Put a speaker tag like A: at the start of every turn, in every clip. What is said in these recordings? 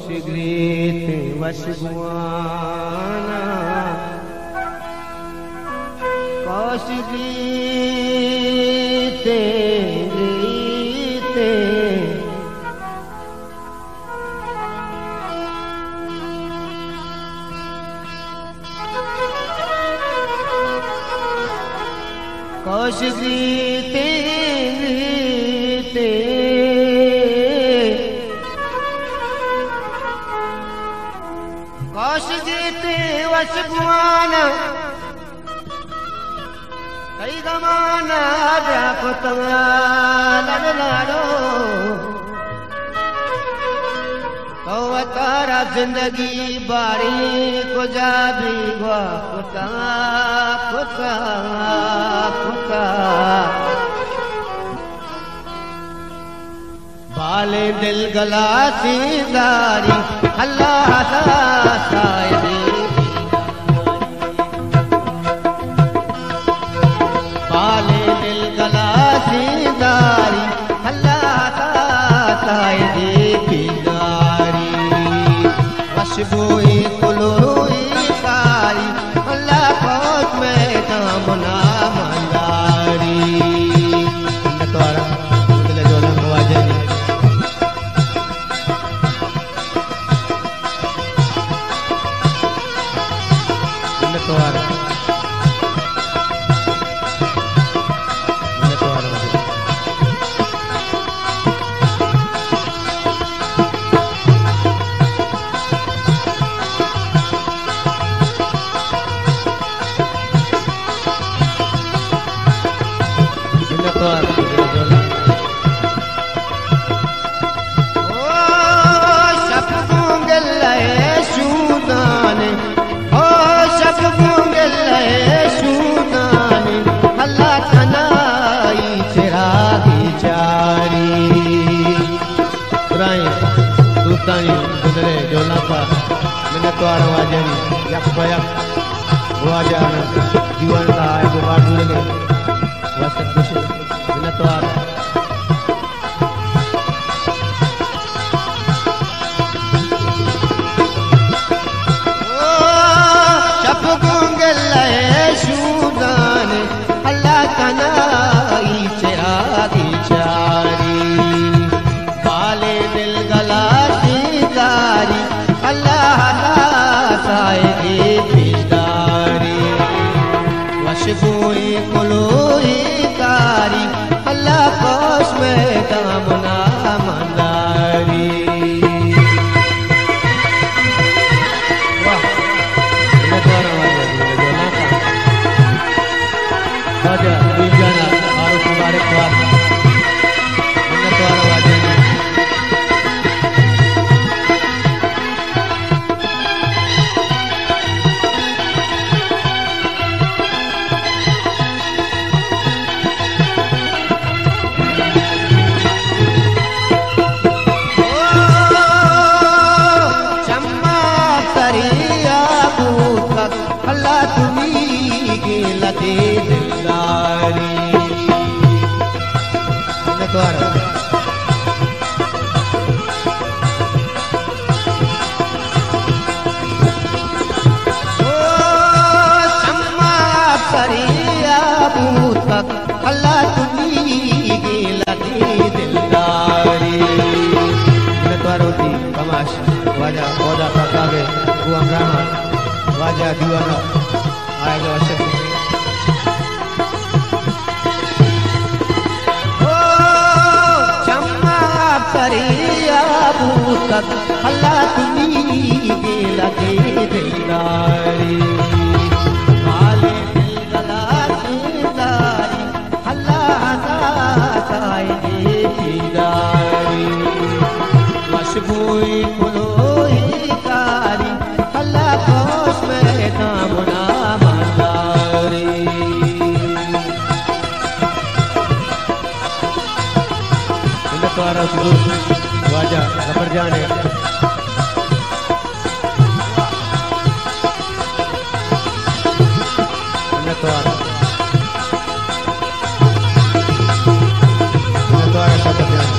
A: कोशगीत वशगुआना कोशगीत गीते कोशगीत गीते कोशगीत वशगुआना कई गमाना जापुतवा लड़ो तारा जिंदगी बारी कुजा भी हुआ खुदा खुदा खुदा बाले दिल गला सीदारी अल्लाह सायदी बाले दिल गला सीदारी अल्लाह सायदी बिदारी वशबोई कुलोई कारी अल्लाह पहुँच में दामना मंदारी नतवारा मुदले जो नवाजे नतवारा Menetwara wajani yak bayak wajana diwan ta ko baadu lege wasak kushi menetwara chap gungel lae shudan Allah kanai chiragi chari bale dil gala sidari Allah सायदी बिदारी वशबोई कुलोई कारी अल्लाह कोश में दामना मंदारी वाह नजारा वाजा बिजाना आरो मुबारक वाह नजारा वाजा अल्लाह तुम्ही गेला ते दिलदारी नतवारोती कमाश वाजा ओदा तकावे गुआम रहमान वाजा दीवाना आएगा अशक ओ चम्मा परिया भूतक अल्लाह तुम्ही गेला ते दिलदारी वशबोई कुलोई कारी अल्लाह कोश में दामना मंदारी नतवारा वाजा गबर जाने नतवारा नतवारा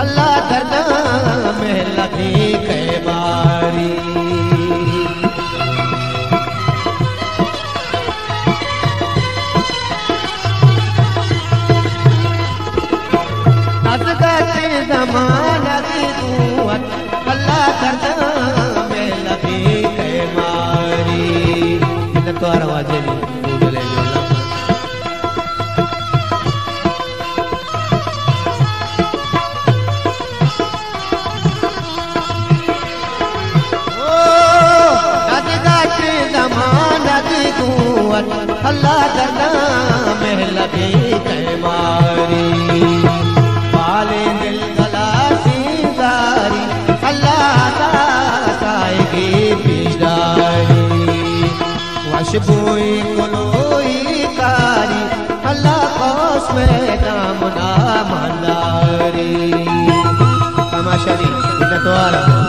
A: अल्लाह दर्दा में लगी कई बारी ज़माना की कुव्वत अल्लाह दर्दा में लगी कई बारी इन तो आवाज़ नहीं बोले जो अल्लाह दर्दा में लगी कई मारी वाले दिल गला सीदारी अल्लाह ताएगी बिदारी वशबोई कुलोई कारी अल्लाह कौस में दामना मंदारी तमाशा नहीं इतना तो आ रहा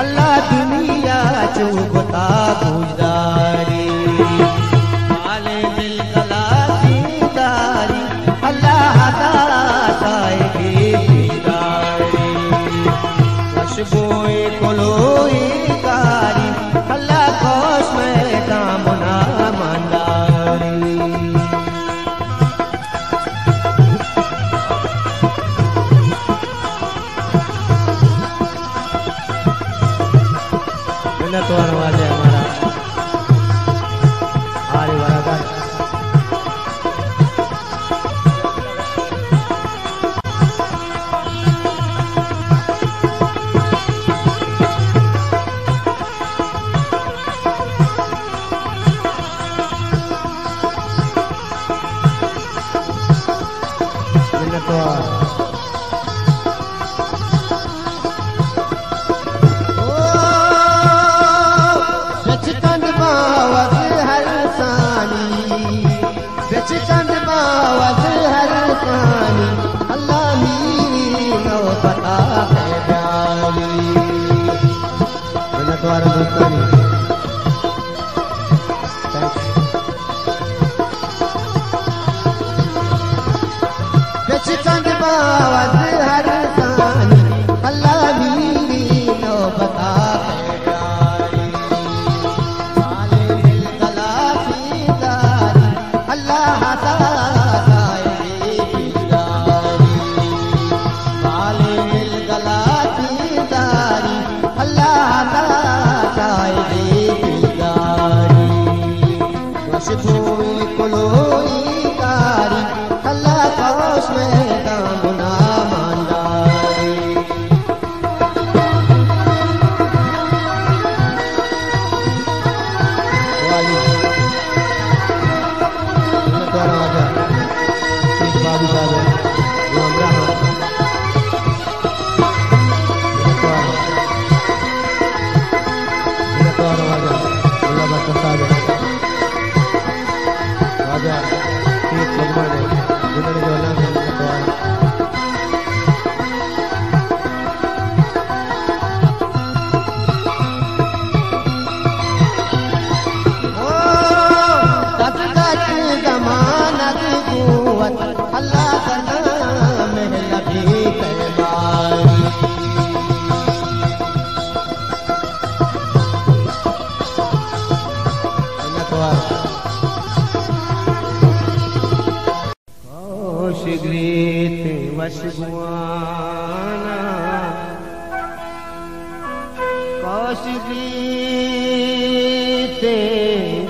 A: अल्लाह दुनिया चुगता गुजारी वाले दिल गला सीदारी अल्लाह ताएगी बिदारी खुशबोई कुलोई कारी अल्लाह कौश में दामना मंदारी तो आवाज है हमारा आरे वाला का कौशबी ते